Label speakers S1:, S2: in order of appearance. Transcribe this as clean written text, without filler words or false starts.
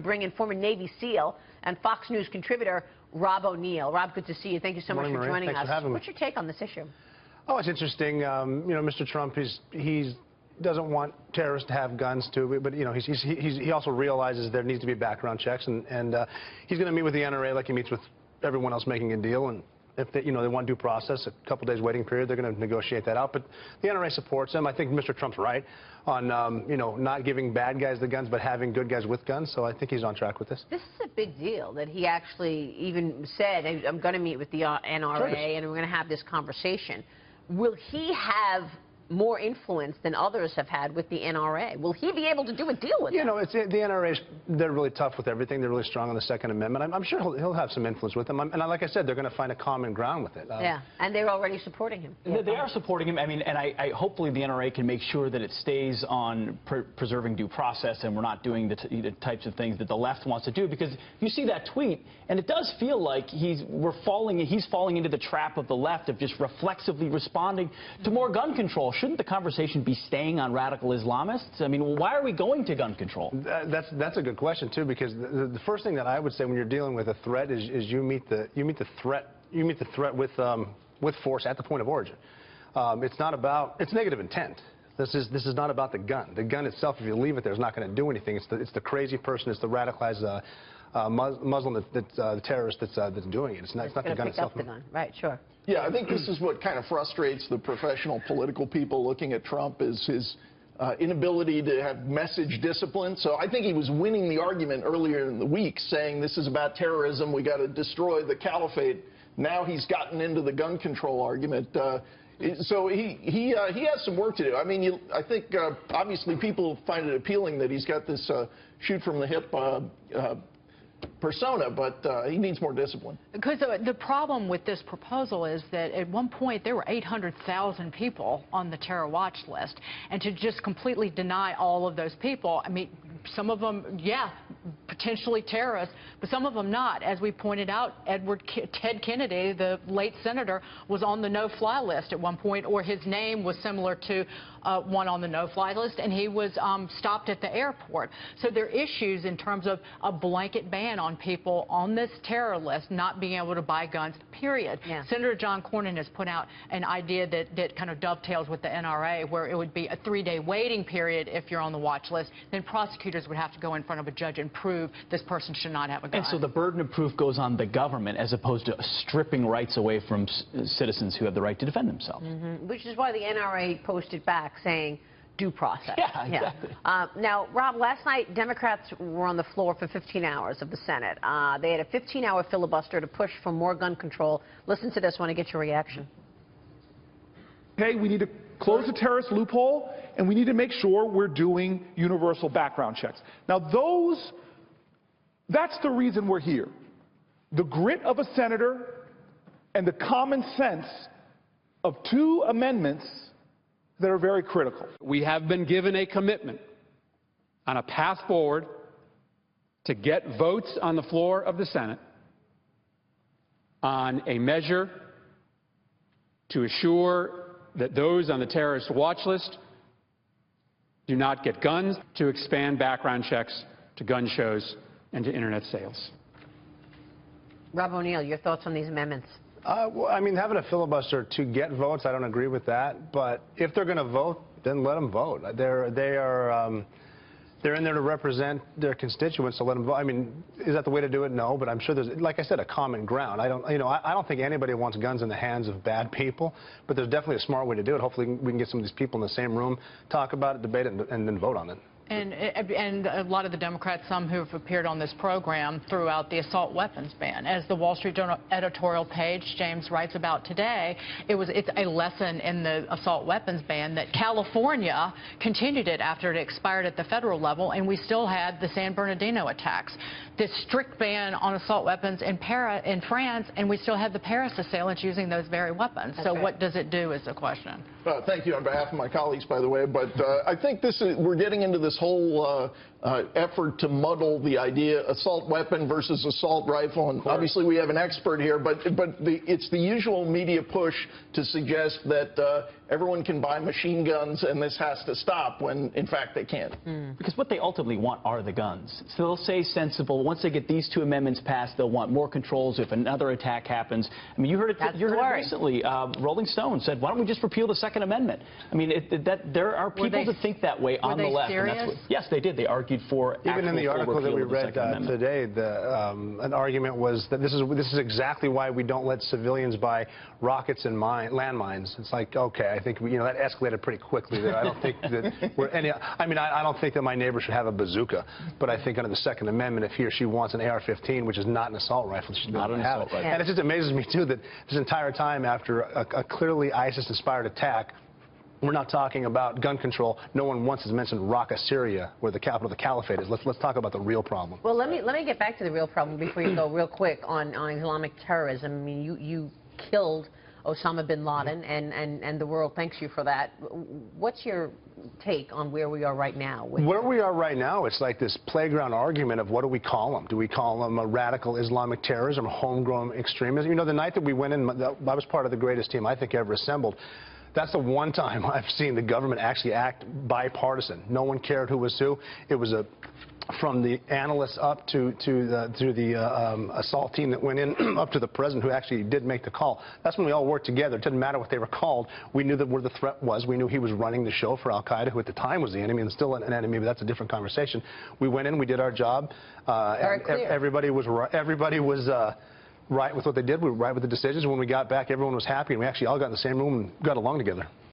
S1: bring in former Navy SEAL and Fox News contributor Rob O'Neill. Rob, good to see you. Thank you so much for joining us.
S2: Thanks for having me.
S1: What's your take on this issue?
S2: Oh, it's interesting. Mr. Trump, he doesn't want terrorists to have guns too, but he also realizes there needs to be background checks, and he's going to meet with the NRA like he meets with everyone else making a deal, and if they want due process, a couple days waiting period, they're going to negotiate that out. But the NRA supports him. I think Mr. Trump's right on not giving bad guys the guns, but having good guys with guns. So I think he's on track with this.
S1: This is a big deal that he actually even said, I'm going to meet with the NRA and we're going to have this conversation. Will he have more influence than others have had with the NRA? Will he be able to do a deal with them?
S2: The NRA, they're really tough with everything. They're really strong on the Second Amendment. I'm sure he'll have some influence with them. And like I said, they're going to find a common ground with it.
S1: Yeah, and they're already supporting him.
S3: They are supporting him. I mean, and I hopefully the NRA can make sure that it stays on preserving due process and we're not doing the types of things that the left wants to do. Because you see that tweet, and it does feel like he's falling into the trap of the left of just reflexively responding to more gun control. Shouldn't the conversation be staying on radical Islamists? I mean, why are we going to gun control?
S2: That's a good question too, because the first thing that I would say when you're dealing with a threat is you meet the threat with force at the point of origin. It's negative intent. This is not about the gun. The gun itself, if you leave it there, is not going to do anything. It's the crazy person, it's the radicalized Muslim, the terrorist that's doing it. It's not the gun itself.
S1: The gun. Right, sure.
S4: Yeah, I think this is what kind of frustrates the professional political people looking at Trump, is his inability to have message discipline. So I think he was winning the argument earlier in the week, saying this is about terrorism, we got to destroy the caliphate. Now he's gotten into the gun control argument. So he has some work to do. I mean, I think obviously people find it appealing that he's got this shoot from the hip persona, but he needs more discipline.
S5: Because the problem with this proposal is that at one point there were 800,000 people on the terror watch list, and to just completely deny all of those people, I mean, some of them, yeah, potentially terrorists, but some of them not. As we pointed out, Ted Kennedy, the late senator, was on the no-fly list at one point, or his name was similar to one on the no-fly list, and he was stopped at the airport. So there are issues in terms of a blanket ban on people on this terror list not being able to buy guns, period. Yeah. Senator John Cornyn has put out an idea that kind of dovetails with the NRA, where it would be a 3-day waiting period if you're on the watch list. Then prosecutors would have to go in front of a judge and prove this person should not have a gun.
S3: And so the burden of proof goes on the government as opposed to stripping rights away from citizens who have the right to defend themselves.
S1: Which is why the NRA posted back saying due process.
S3: Yeah, exactly.
S1: Now, Rob, last night Democrats were on the floor for 15 hours of the Senate. They had a 15-hour filibuster to push for more gun control. Listen to this one and get your reaction.
S6: Hey, we need to close the terrorist loophole, and we need to make sure we're doing universal background checks. Now, that's the reason we're here. The grit of a senator and the common sense of 2 amendments that are very critical.
S7: We have been given a commitment on a path forward to get votes on the floor of the Senate on a measure to assure that those on the terrorist watch list do not get guns, to expand background checks to gun shows and to internet sales.
S1: Rob O'Neill, your thoughts on these amendments?
S2: Well, I mean, having a filibuster to get votes, I don't agree with that. But if they're going to vote, then let them vote. They're in there to represent their constituents, so let them vote. I mean, is that the way to do it? No, but I'm sure there's, like I said, a common ground. I don't think anybody wants guns in the hands of bad people, but there's definitely a smart way to do it. Hopefully, we can get some of these people in the same room, talk about it, debate it, and then vote on it.
S5: And a lot of the Democrats, some who have appeared on this program, threw out the assault weapons ban. As the Wall Street Journal editorial page, James, writes about today, it's a lesson in the assault weapons ban that California continued it after it expired at the federal level, and we still had the San Bernardino attacks. This strict ban on assault weapons in France, and we still have the Paris assailants using those very weapons. That's so right. What does it do is the question.
S4: Thank you on behalf of my colleagues, by the way. But I think we're getting into this whole effort to muddle the idea assault weapon versus assault rifle. And obviously we have an expert here, but it's the usual media push to suggest that everyone can buy machine guns and this has to stop, when in fact they can't.
S3: Because what they ultimately want are the guns. So they'll say sensible, once they get these 2 amendments passed, they'll want more controls if another attack happens. I mean, you heard it recently. Rolling Stone said, why don't we just repeal the Second Amendment? I mean, there are people that think that way on the left.
S5: Serious?
S3: And yes, they did. They argued for
S2: even in the article that we read today, an argument was that this is exactly why we don't let civilians buy rockets and landmines. It's like, okay, I think that escalated pretty quickly there. I don't think that we're any. I mean, I don't think that my neighbor should have a bazooka, but I think under the Second Amendment, if he or she wants an AR-15, which is not an assault rifle, she should not have it. And it just amazes me too that this entire time, after a clearly ISIS-inspired attack, we're not talking about gun control. No one once has mentioned Raqqa, Syria, where the capital of the caliphate is. Let's talk about the real problem.
S1: Well, let me get back to the real problem before you go real quick on Islamic terrorism. I mean, you killed Osama bin Laden, and the world thanks you for that. What's your take on where we are right now?
S2: Where we are right now, it's like this playground argument of what do we call them? Do we call them a radical Islamic terrorism, homegrown extremism? You know, the night that we went in, I was part of the greatest team I think ever assembled. That's the one time I've seen the government actually act bipartisan. No one cared who was who. It was from the analysts up to the assault team that went in, up to the president who actually did make the call. That's when we all worked together. It didn't matter what they were called. We knew where the threat was. We knew he was running the show for al-Qaeda, who at the time was the enemy and still an enemy, but that's a different conversation. We went in, we did our job.
S1: Very clear.
S2: Everybody was right with what they did. We were right with the decisions. When we got back, everyone was happy, and we actually all got in the same room and got along together.